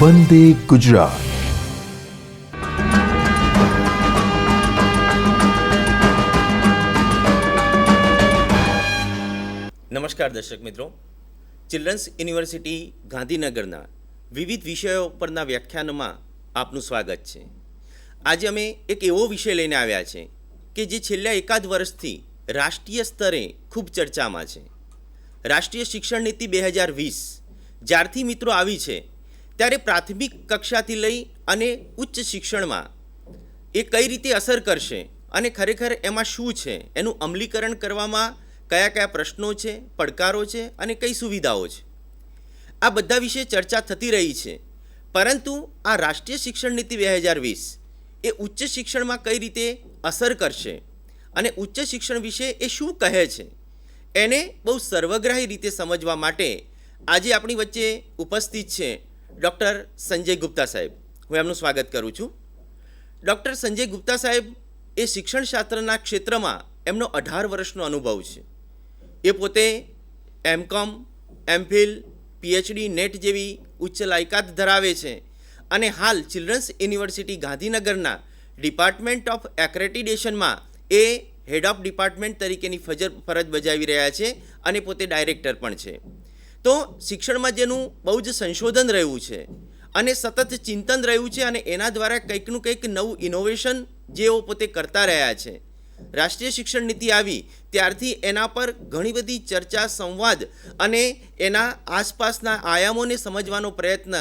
વંદે ગુજરાત. નમસ્કાર દર્શક મિત્રો, ચિલ્ડ્રન્સ યુનિવર્સિટી ગાંધીનગરના વિવિધ વિષયો પરના વ્યાખ્યાનોમાં આપનું સ્વાગત છે. આજે અમે એક એવો વિષય લઈને આવ્યા છે કે જે છેલ્લા એકાદ વર્ષથી રાષ્ટ્રીય સ્તરે ખૂબ ચર્ચામાં છે. રાષ્ટ્રીય શિક્ષણ નીતિ 2020 જ્યારથી મિત્રો આવી છે ત્યારે પ્રાથમિક કક્ષાથી લઈ અને ઉચ્ચ શિક્ષણમાં એ કઈ રીતે અસર કરશે અને ખરેખર એમાં શું છે, એનું અમલીકરણ કરવામાં કયા કયા પ્રશ્નો છે, પડકારો છે અને કઈ સુવિધાઓ છે, આ બધા વિશે ચર્ચા થતી રહી છે. પરંતુ આ રાષ્ટ્રીય શિક્ષણ નીતિ 2020 એ ઉચ્ચ શિક્ષણમાં કઈ રીતે અસર કરશે અને ઉચ્ચ શિક્ષણ વિશે એ શું કહે છે, એને બહુ સર્વગ્રાહી રીતે સમજવા માટે આજે આપણી વચ્ચે ઉપસ્થિત છે ડૉક્ટર સંજય ગુપ્તા સાહેબ. હું એમનું સ્વાગત કરું છું. ડૉક્ટર સંજય ગુપ્તા સાહેબ એ શિક્ષણશાસ્ત્રના ક્ષેત્રમાં એમનો 18 વર્ષનો અનુભવ છે. એ પોતે એમકોમ, એમફિલ, પીએચડી, નેટ જેવી ઉચ્ચ લાયકાત ધરાવે છે અને હાલ ચિલ્ડ્રન્સ યુનિવર્સિટી ગાંધીનગરના ડિપાર્ટમેન્ટ ઓફ એક્રેડિટેશનમાં એ હેડ ઓફ ડિપાર્ટમેન્ટ તરીકેની ફરજ બજાવી રહ્યા છે અને પોતે ડાયરેક્ટર પણ છે. તો શિક્ષણમાં જેનું બહુ જ સંશોધન રહ્યું છે અને સતત ચિંતન રહ્યું છે અને એના દ્વારા કંઈકનું કંઈક નવું ઇનોવેશન જેઓ પોતે કરતા રહ્યા છે. રાષ્ટ્રીય શિક્ષણ નીતિ આવી ત્યારથી એના પર ઘણી બધી ચર્ચા, સંવાદ અને એના આસપાસના આયામોને સમજવાનો પ્રયત્ન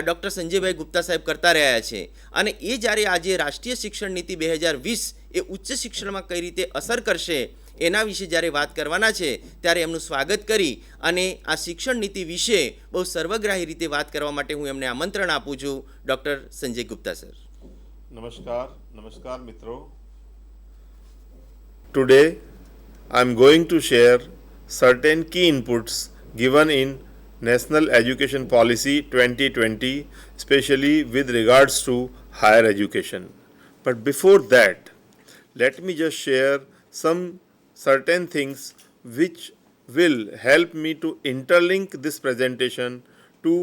ડૉક્ટર સંજયભાઈ ગુપ્તા સાહેબ કરતા રહ્યા છે. અને એ જ્યારે આજે રાષ્ટ્રીય શિક્ષણ નીતિ 2020 એ ઉચ્ચ શિક્ષણમાં કઈ રીતે અસર કરશે એના વિશે જ્યારે વાત કરવાના છે ત્યારે એમનું સ્વાગત કરી અને આ શિક્ષણ નીતિ વિશે બહુ સર્વગ્રાહી રીતે વાત કરવા માટે હું એમને આમંત્રણ આપું છું. Doctor Sanjay Gupta sir. નમસ્કાર મિત્રો. Today I am going to share certain key inputs given in National Education Policy 2020, especially with regards to higher education. But before that, let me just share some certain things which will help me to interlink this presentation to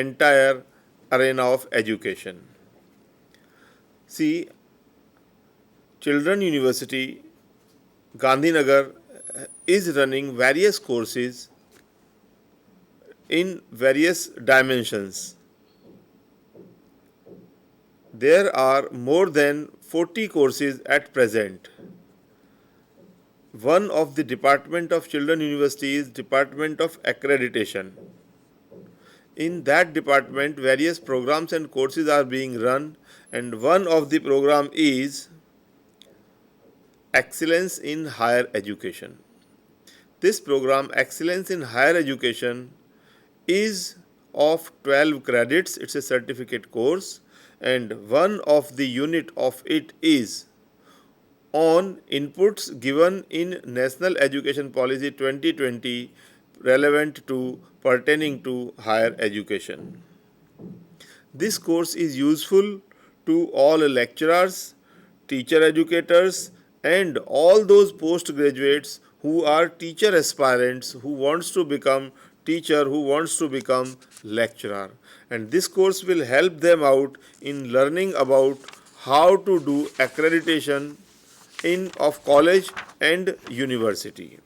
entire arena of education. See, Children University Gandhinagar is running various courses in various dimensions. There are more than 40 courses at present. One of the department of Children University is Department of Accreditation. In that department, various programs and courses are being run, and one of the program is Excellence in Higher Education. This program, Excellence in Higher Education, is of 12 credits. It's a certificate course, and one of the unit of it is on inputs given in National Education Policy 2020 relevant to pertaining to higher education. This course is useful to all lecturers, teacher educators, and all those postgraduates who are teacher aspirants, who wants to become teacher, who wants to become lecturer. And this course will help them out in learning about how to do accreditation of college and university.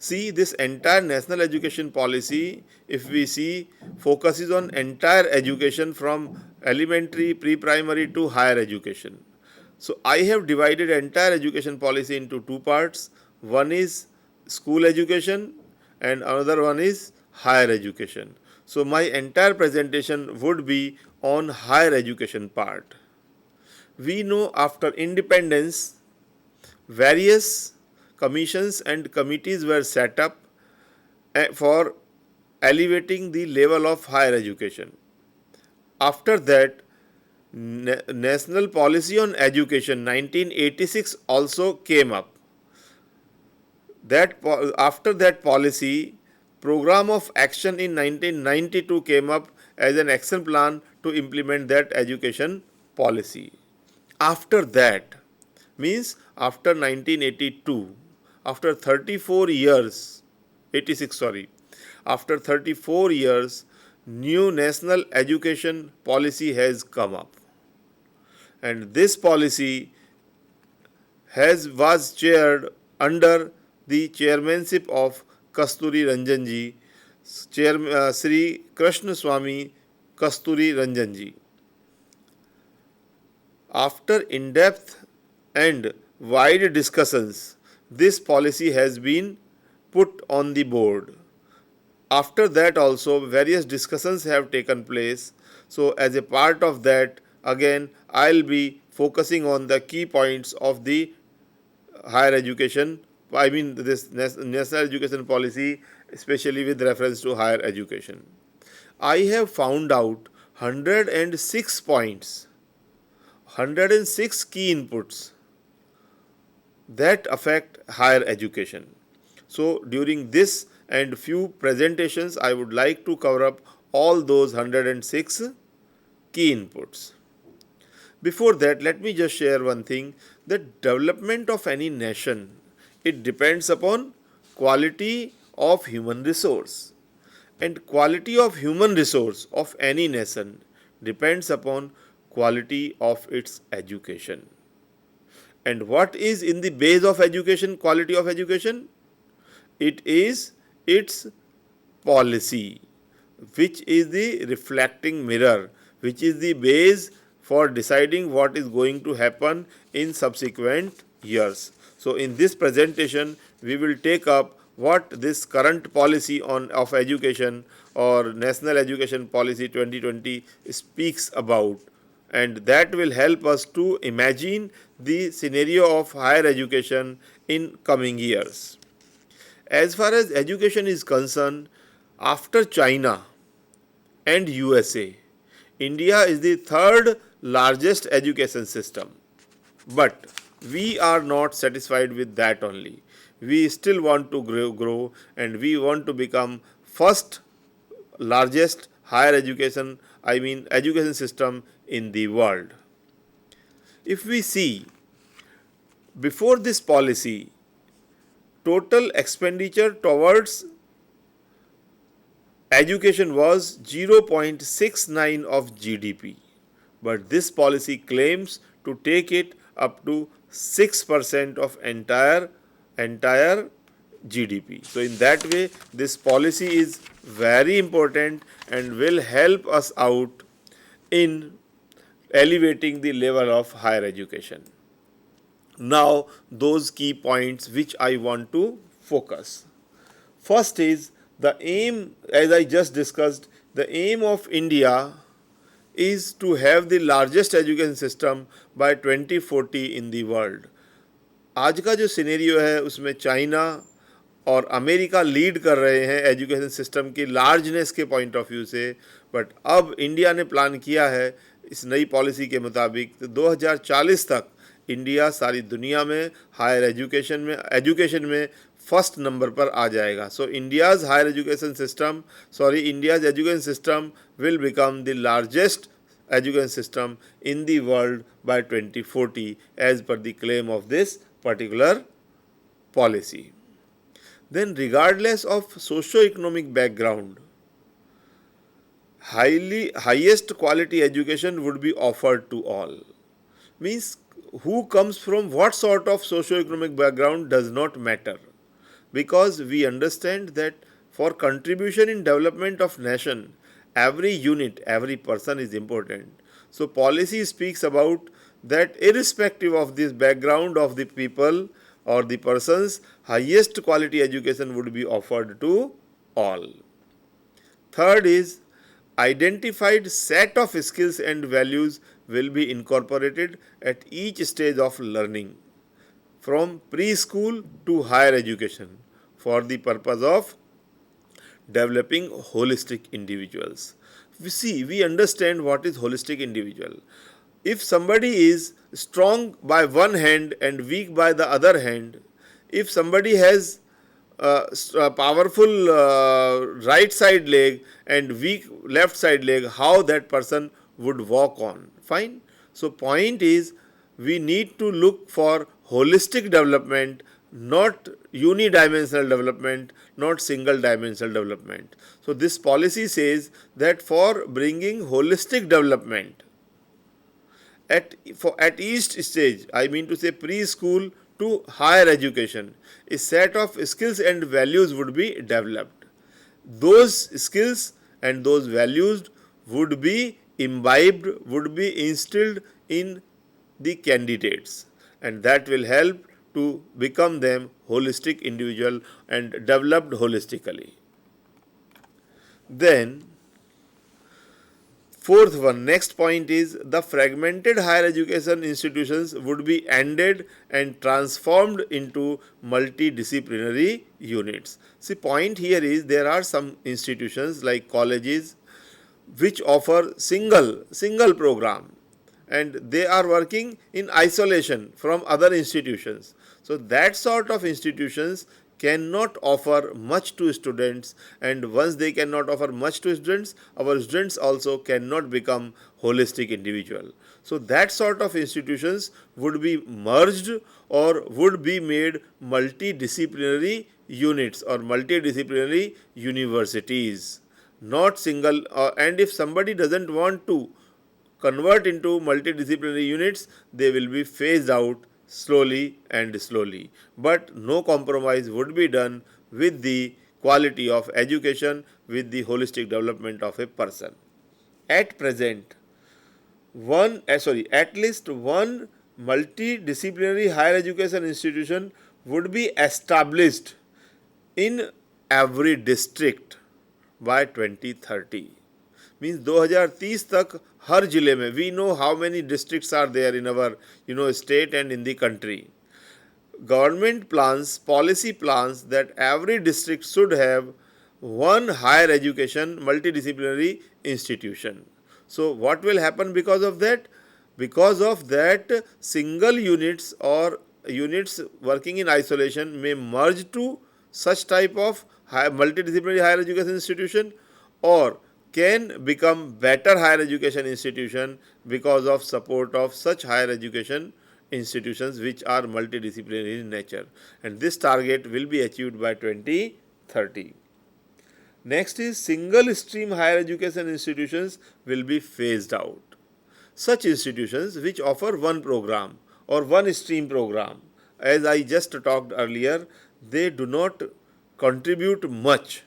See, this entire National Education Policy, if we see, focuses on entire education from elementary, pre-primary to higher education. So I have divided entire education policy into two parts. One is school education and another one is higher education. So my entire presentation would be on higher education part. We know after independence, various commissions and committees were set up for elevating the level of higher education. After that, National Policy on Education 1986 also came up. After that policy, Program of Action in 1992 came up as an action plan to implement that education policy. After that, means after 1982, after 34 years, 86 sorry, after 34 years, new national education policy has come up, and this policy was chaired under the chairmanship of Kasturi Ranjan ji, Sri Krishna Swami Kasturi Ranjan ji. After in-depth and wide discussions, this policy has been put on the board. After that also various discussions have taken place. So as a part of that, again I'll be focusing on the key points of the higher education, this national education policy, especially with reference to higher education. I have found out 106 points, 106 key inputs that affect higher education. So during this and few presentations, I would like to cover up all those 106 key inputs. Before that, let me just share one thing: the development of any nation, it depends upon quality of human resource, and quality of human resource of any nation depends upon quality of its education. And what is in the base of education, quality of education? It is its policy, which is the reflecting mirror, which is the base for deciding what is going to happen in subsequent years. So in this presentation, we will take up what this current policy of education or National Education Policy 2020 speaks about, and that will help us to imagine the scenario of higher education in coming years. As far as education is concerned, after China and USA, India is the third largest education system. But we are not satisfied with that only. We still want to grow, and we want to become first largest higher education, education system in the world. If we see, before this policy, total expenditure towards education was 0.69 of GDP, but this policy claims to take it up to 6% of entire GDP. So in that way, this policy is very important and will help us out in elevating the level of higher education. Now, those key points which I want to focus. First is the aim, as I just discussed, the aim of India is to have the largest education system by 2040 in the world. आज का जो scenario है उसमें China और America lead कर रहे हैं education system की लार्जनेस के पॉइंट ऑफ व्यू से, बट अब इंडिया ने प्लान किया है इस नई पॉलिसी के मुताबिक 2040 तक इंडिया सारी दुनिया में हायर एजुकेशन में फर्स्ट नंबर पर आ जाएगा. So India's education system will become the largest education system in the world by 2040 as per the claim of this particular policy. Then regardless of socio-economic background, highest quality education would be offered to all. Means who comes from what sort of socio-economic background does not matter, because we understand that for contribution in development of nation, every unit, every person is important. So policy speaks about that irrespective of this background of the people or the persons, highest quality education would be offered to all. Third is identified set of skills and values will be incorporated at each stage of learning, from preschool to higher education, for the purpose of developing holistic individuals. We understand what is holistic individual. If somebody is strong by one hand and weak by the other hand, if somebody has a powerful right side leg and weak left side leg, how that person would walk on? Fine. So point is, we need to look for holistic development not unidimensional development, not single dimensional development. So this policy says that for bringing holistic development at each stage, I mean to say preschool to higher education, a set of skills and values would be developed. Those skills and those values would be imbibed, would be instilled in the candidates, and that will help to become them holistic individual and developed holistically. Then fourth one, next point is the fragmented higher education institutions would be ended and transformed into multidisciplinary units. See, point here is there are some institutions like colleges which offer single program, and they are working in isolation from other institutions. So that sort of institutions cannot offer much to students, and once they cannot offer much to students, our students also cannot become holistic individual. So that sort of institutions would be merged or would be made multidisciplinary units or multidisciplinary universities, not single. And if somebody doesn't want to convert into multidisciplinary units, they will be phased out slowly and slowly. But no compromise would be done with the quality of education, with the holistic development of a person. At present, at least one multidisciplinary higher education institution would be established in every district by 2030. Means 2030 तक हर जिले में, we know how many districts are there in our state and in the country. Government plans, policy plans that every district should have one higher education multidisciplinary institution. So what will happen because of that? Because of that, single units or units working in isolation may merge to such type of multidisciplinary higher education institution, or can become better higher education institution because of support of such higher education institutions which are multidisciplinary in nature, and this target will be achieved by 2030. Next is single stream higher education institutions will be phased out. Such institutions which offer one program or one stream program, as I just talked earlier, they do not contribute much,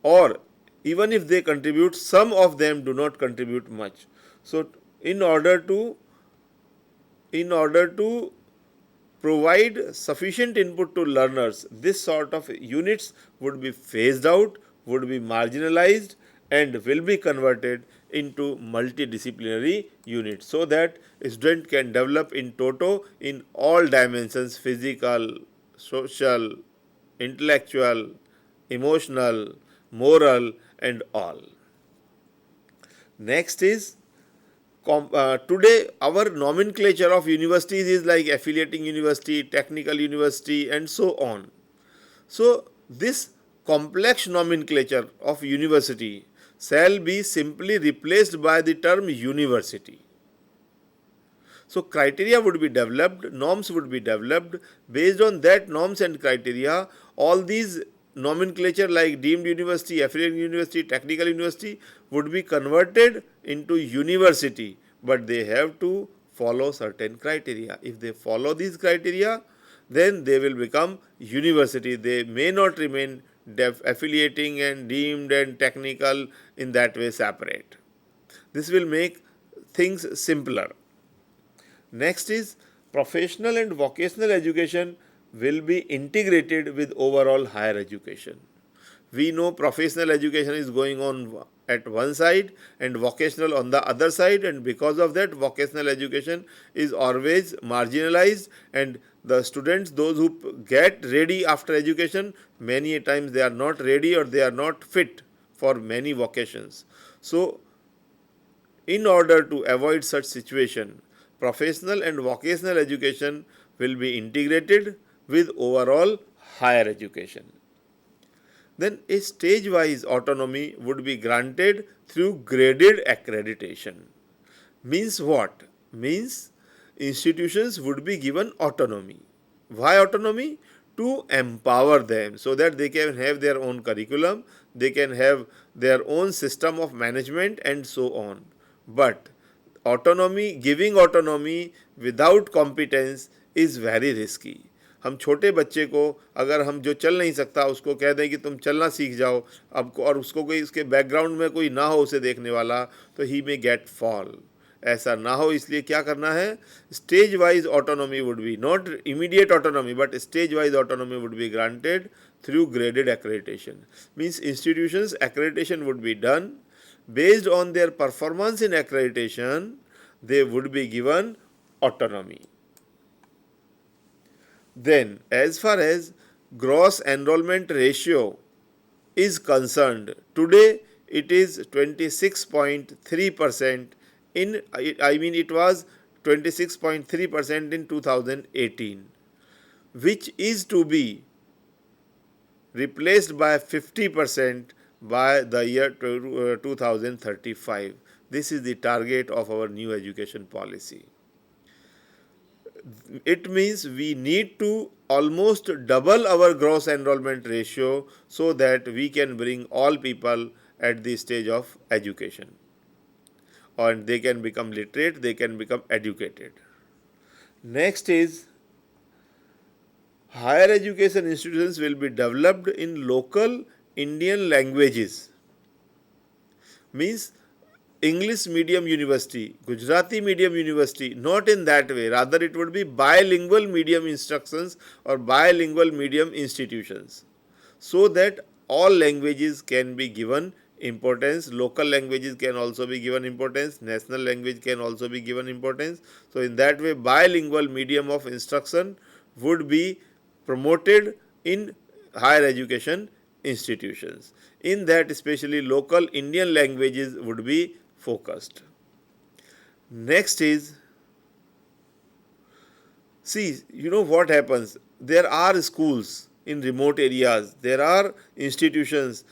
or even if they contribute, some of them do not contribute much. So in order to provide sufficient input to learners, this sort of units would be phased out, would be marginalized, and will be converted into multidisciplinary units, so that a student can develop in toto in all dimensions: physical, social, intellectual, emotional, moral, and all. Next is today our nomenclature of universities is like affiliating university, technical university, and so on. So this complex nomenclature of university shall be simply replaced by the term university. So criteria would be developed, norms would be developed. Based on that norms and criteria, all these nomenclature like deemed university, affiliated university, technical university would be converted into university, but they have to follow certain criteria. If they follow these criteria, then they will become university. They may not remain affiliating and deemed and technical in that way separate. This will make things simpler. Next is professional and vocational education will be integrated with overall higher education. We know professional education is going on at one side and vocational on the other side, and because of that vocational education is always marginalized, and the students, those who get ready after education, many a times they are not ready or they are not fit for many vocations. So in order to avoid such situation, professional and vocational education will be integrated with overall higher education. Then a stage-wise autonomy would be granted through graded accreditation. Means what? Means institutions would be given autonomy. Why autonomy? to empower them so that they can have their own curriculum, they can have their own system of management and so on. But giving autonomy without competence is very risky. हम छोटे बच्चे को अगर हम जो चल नहीं सकता उसको कह दें कि तुम चलना सीख जाओ अब, और उसको कोई इसके बैकग्राउंड में कोई ना हो उसे देखने वाला, तो ही मे गेट फॉल. ऐसा ना हो इसलिए क्या करना है, stage wise autonomy would be, not immediate autonomy but stage wise autonomy would be granted through graded accreditation. Means institutions accreditation would be done based on their performance in accreditation, they would be given autonomy. Then as far as gross enrollment ratio is concerned, today it is 26.3%. It was 26.3% in 2018, which is to be replaced by 50% by the year 2035. This is the target of our new education policy. It means we need to almost double our gross enrollment ratio so that we can bring all people at the stage of education, and they can become literate, they can become educated. Next is higher education institutions will be developed in local Indian languages. Means English medium university, Gujarati medium university, not in that way, rather it would be bilingual medium instructions or bilingual medium institutions, so that all languages can be given importance, local languages can also be given importance, national language can also be given importance. So in that way bilingual medium of instruction would be promoted in higher education institutions. In that especially local Indian languages would be focused. Next is, see, you know what happens, there are schools in remote areas, there are institutions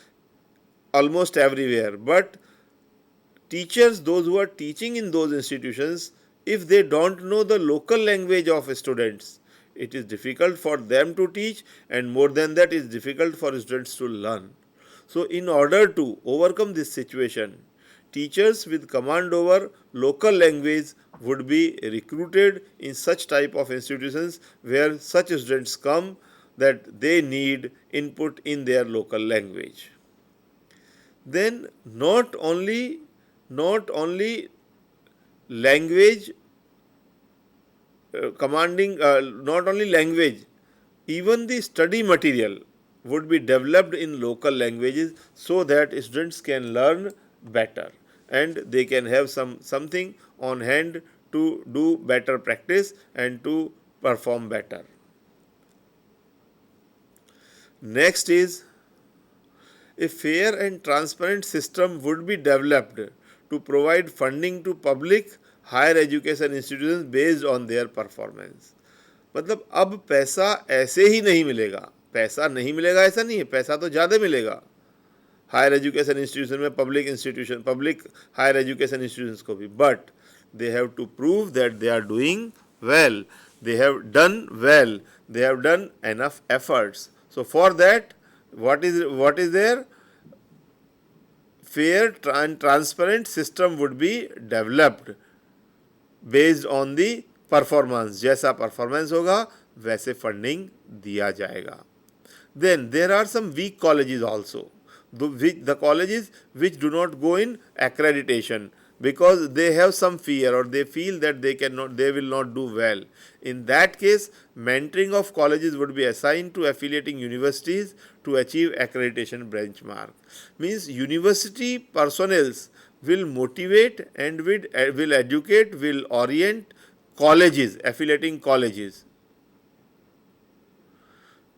almost everywhere, but teachers, those who are teaching in those institutions, if they don't know the local language of students, it is difficult for them to teach, and more than that, it is difficult for students to learn. So in order to overcome this situation, teachers with command over local language would be recruited in such type of institutions where such students come that they need input in their local language. Then not only language not only language, even the study material would be developed in local languages so that students can learn better and they can have something on hand to do better practice and to perform better. Next is, a fair and transparent system would be developed to provide funding to public higher education institutions based on their performance. मतलब अब पैसा ऐसे ही नहीं मिलेगा, पैसा नहीं मिलेगा ऐसा नहीं है, पैसा तो ज़्यादा मिलेगा हायर एजुकेशन इंस्टीट्यूशन में, पब्लिक हायर एजुकेशन इंस्टीट्यूशंस को भी, but they have to prove that they are doing well, they have done well, they have done enough efforts. So for that, what is there? Fair and transparent system would be developed based on the performance. जैसा performance होगा वैसे funding दिया जाएगा. Then there are some weak colleges also, the colleges which do not go in accreditation because they have some fear or they feel that they will not do well. In that case, mentoring of colleges would be assigned to affiliating universities to achieve accreditation benchmark. Means university personnel will motivate and will educate, will orient colleges, affiliating colleges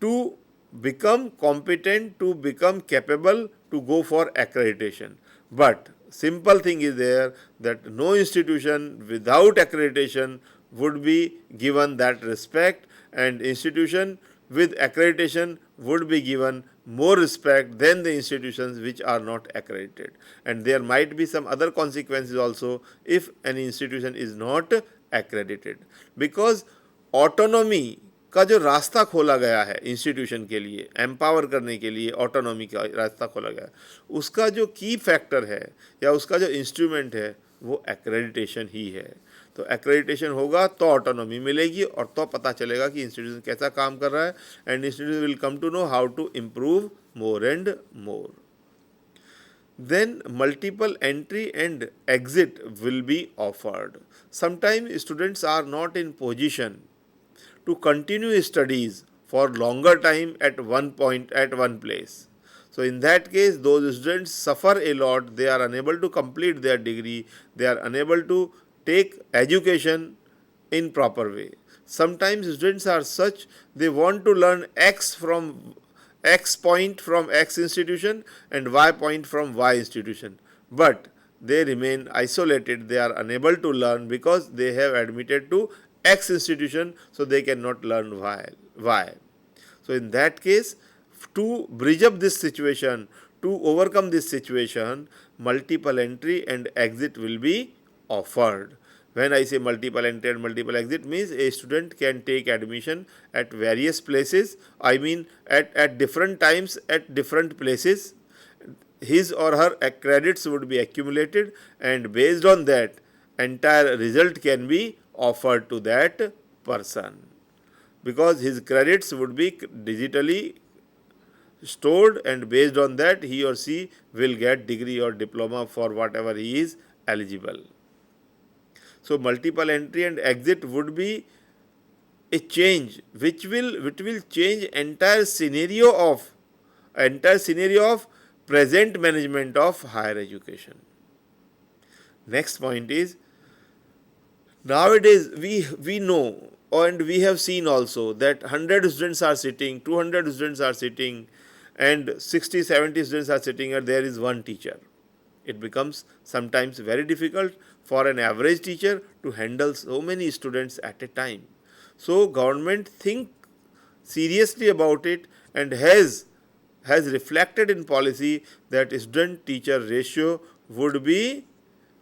to become competent, to become capable to go for accreditation. But simple thing is there that no institution without accreditation would be given that respect, and institution with accreditation would be given more respect than the institutions which are not accredited. And there might be some other consequences also if an institution is not accredited, because autonomy का जो रास्ता खोला गया है institution के लिए, empower करने के लिए ऑटोनॉमी का रास्ता खोला गया है, उसका जो की फैक्टर है या उसका जो इंस्ट्रूमेंट है वो एक्रेडिटेशन ही है। तो एक्रेडिटेशन होगा तो ऑटोनॉमी मिलेगी और तो पता चलेगा कि इंस्टीट्यूशन कैसा काम कर रहा है, and institution will come to know how to improve more and more. Then multiple entry and exit will be offered. Sometimes students are not in position to continue studies for longer time at one point at one place. So in that case, those students suffer a lot. They are unable to complete their degree. They are unable to take education in proper way. Sometimes students are such, they want to learn X point from X institution and Y point from Y institution, but they remain isolated. They are unable to learn because they have admitted to X institution, so they cannot learn Y. So in that case, to bridge up this situation, to overcome this situation, multiple entry and exit will be offered. When I say multiple entry and multiple exit, means a student can take admission at various places, I mean at different times at different places. His or her credits would be accumulated, and based on that, entire result can be offered to that person, because his credits would be digitally stored, and based on that he or she will get degree or diploma for whatever he is eligible. So multiple entry and exit would be a change which will change entire scenario of present management of higher education. Next point is, nowadays we know and we have seen also that 100 students are sitting, 200 students are sitting, and 60, 70 students are sitting, and there is one teacher. It becomes sometimes very difficult for an average teacher to handle so many students at a time. So government think seriously about it and has reflected in policy that student teacher ratio would be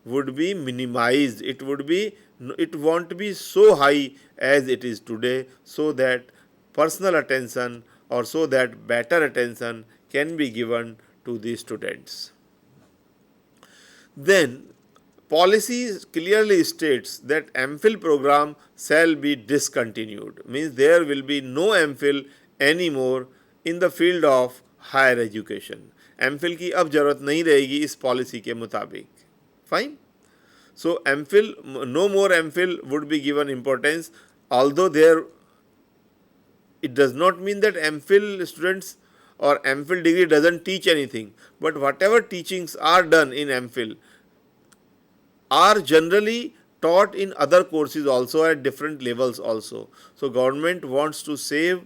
minimized. It won't be so high as it is today, so that personal attention or so that better attention can be given to the students. Then policy clearly states that MPhil program shall be discontinued, means there will be no MPhil anymore in the field of higher education. MPhil की अब जरूरत नहीं रहेगी इस policy के मुताबिक. Fine. So MPhil, no more MPhil would be given importance, although it does not mean that MPhil students or MPhil degree doesn't teach anything, but whatever teachings are done in MPhil are generally taught in other courses also at different levels also. So government wants to save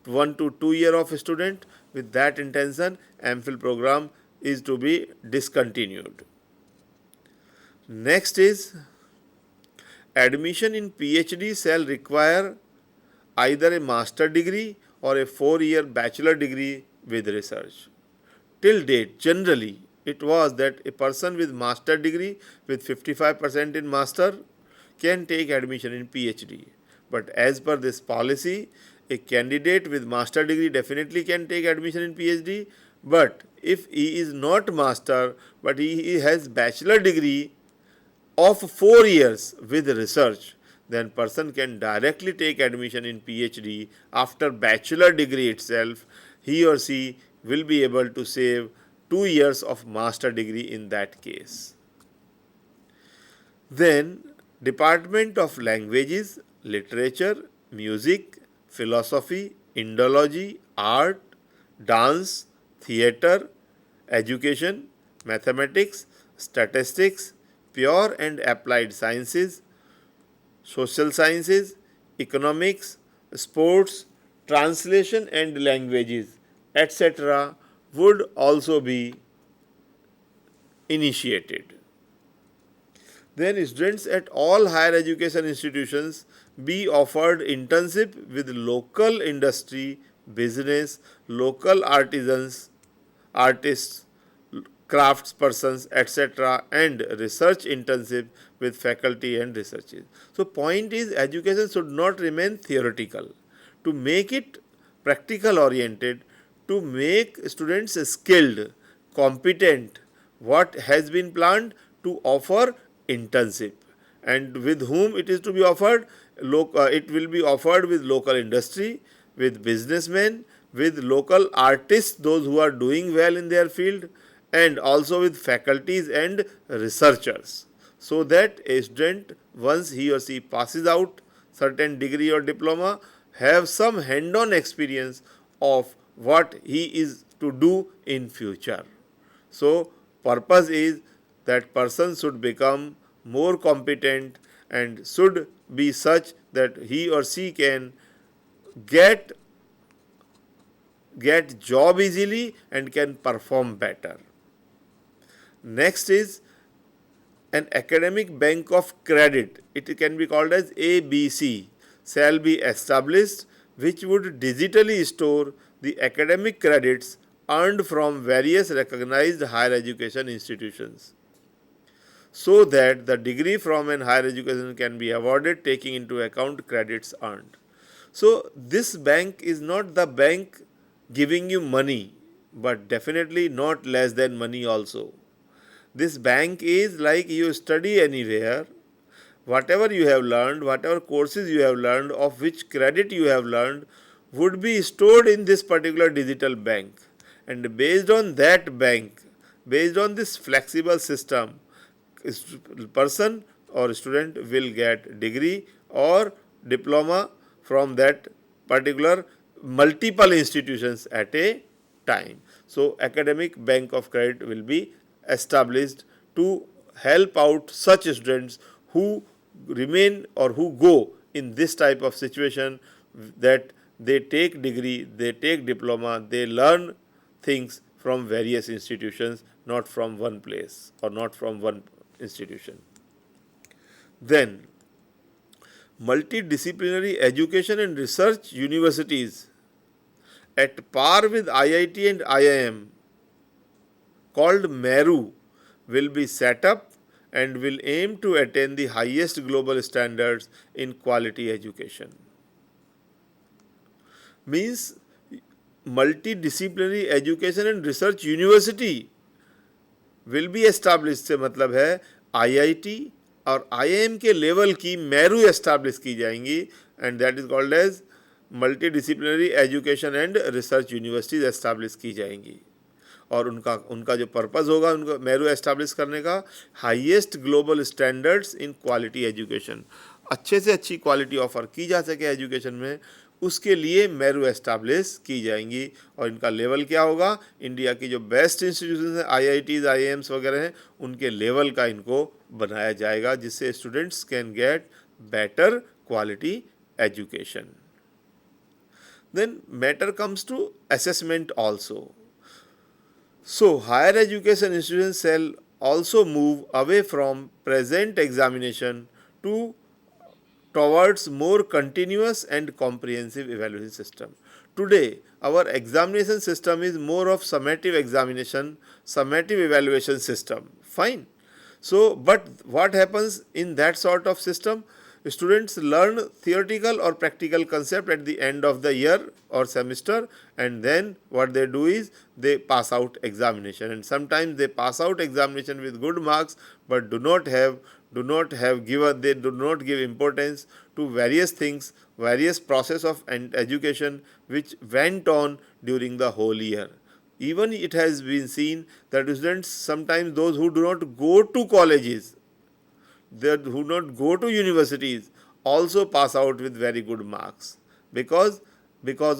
1 to 2 years of a student. With that intention, MPhil program is to be discontinued. Next is, admission in PhD shall require either a master degree or a 4-year bachelor degree with research. Till date, generally, it was that a person with master degree with 55% in master can take admission in PhD. But as per this policy, a candidate with master degree definitely can take admission in PhD, but if he is not master but he has bachelor degree of 4 years with research, then person can directly take admission in PhD after bachelor degree itself. He or she will be able to save 2 years of master degree in that case. Then Department of Languages, Literature, Music, Philosophy, Indology, Art, Dance, Theatre, Education, Mathematics, Statistics, Pure and Applied Sciences, Social Sciences, Economics, Sports, Translation and Languages, etc. would also be initiated. Then students at all higher education institutions be offered internship with local industry, business, local artisans, artists, craftspersons, etc. and research internship with faculty and researchers. So point is, education should not remain theoretical. to make it practical oriented, to make students skilled, competent, what has been planned to offer internship, and with whom it is to be offered. It will be offered with local industry, with businessmen, with local artists, those who are doing well in their field, and also with faculties and researchers, so that a student, once he or she passes out certain degree or diploma, have some hand-on experience of what he is to do in future. So purpose is that person should become more competent and should be such that he or she can get job easily and can perform better. Next is an academic bank of credit. It can be called as ABC, shall be established, which would digitally store the academic credits earned from various recognized higher education institutions, so that the degree from an higher education can be awarded taking into account credits earned. So this bank is not the bank giving you money, but definitely not less than money also. This bank is like you study anywhere, whatever you have learned, whatever courses you have learned, of which credit you have learned, would be stored in this particular digital bank. And based on that bank, based on this flexible system, person or student will get degree or diploma from that particular multiple institutions at a time. So academic bank of credit will be established to help out such students who remain or who go in this type of situation, that they take degree, they take diploma, they learn things from various institutions, not from one place or not from one institution. Then multidisciplinary education and research universities at par with IIT and IIM, called MERU, will be set up and will aim to attain the highest global standards in quality education. Means multidisciplinary education and research university will be established, से मतलब है IIT और IIM के level की Meru establish की जाएंगी, and that is called as multi education and research universities establish की जाएंगी. और उनका जो पर्पस होगा उनको मेरू एस्टैब्लिश करने का, highest global standards in quality education, अच्छे से अच्छी क्वालिटी ऑफर की जा सके एजुकेशन में, उसके लिए मेरू एस्टैब्लिश की जाएंगी. और इनका लेवल क्या होगा, इंडिया की जो बेस्ट इंस्टीट्यूशन है IITs IIMs वगैरह हैं, उनके लेवल का इनको बनाया जाएगा, जिससे students can get better quality education. Then matter comes to assessment also. So, higher education institutions shall also move away from present examination towards more continuous and comprehensive evaluation system. Today, our examination system is more of summative examination, summative evaluation system. Fine. So, but what happens in that sort of system? Students learn theoretical or practical concept at the end of the year or semester, and then what they do is they pass out examination, and sometimes they pass out examination with good marks, but they do not give importance to various things, various process of education which went on during the whole year. Even it has been seen that students, sometimes those who do not go to colleges, who do not go to universities, also pass out with very good marks, because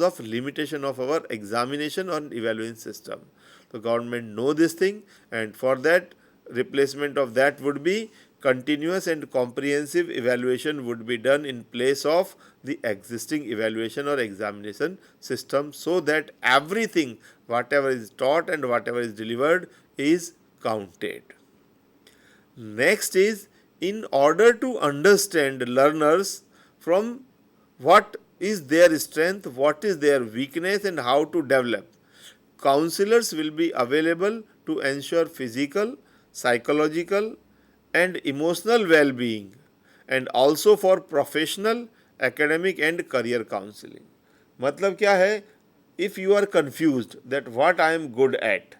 of limitation of our examination or evaluation system. The government know this thing, and for that, replacement of that would be continuous and comprehensive evaluation would be done in place of the existing evaluation or examination system, so that everything, whatever is taught and whatever is delivered, is counted. Next is, in order to understand learners from what is their strength, what is their weakness, and how to develop, counselors will be available to ensure physical, psychological, and emotional well-being, and also for professional, academic, and career counseling. मतलब क्या है, if you are confused that what I am good at,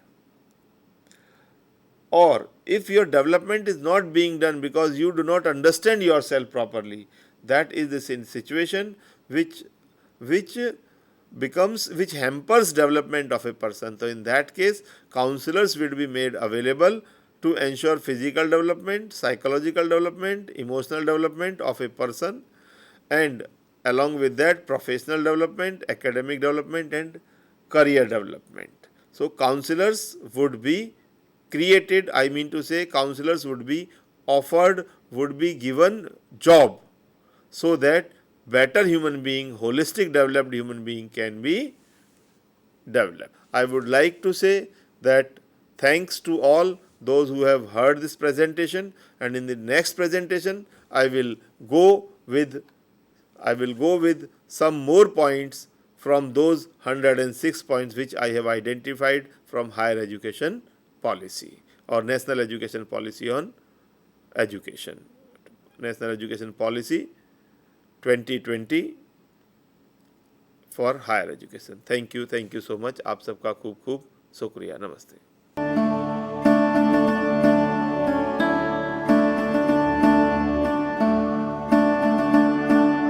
or if your development is not being done because you do not understand yourself properly, that is the situation which which hampers development of a person. So in that case, counselors will be made available to ensure physical development, psychological development, emotional development of a person, and along with that professional development, academic development, and career development. So counselors would be created, I mean to say counselors would be offered, would be given job, so that better human being, holistic developed human being can be developed. I would like to say that thanks to all those who have heard this presentation, and in the next presentation I will go with some more points from those 106 points which I have identified from higher education policy or national education policy on education, national education policy 2020 for higher education. Thank you so much. आप सबका खूब खूब शुक्रिया. नमस्ते.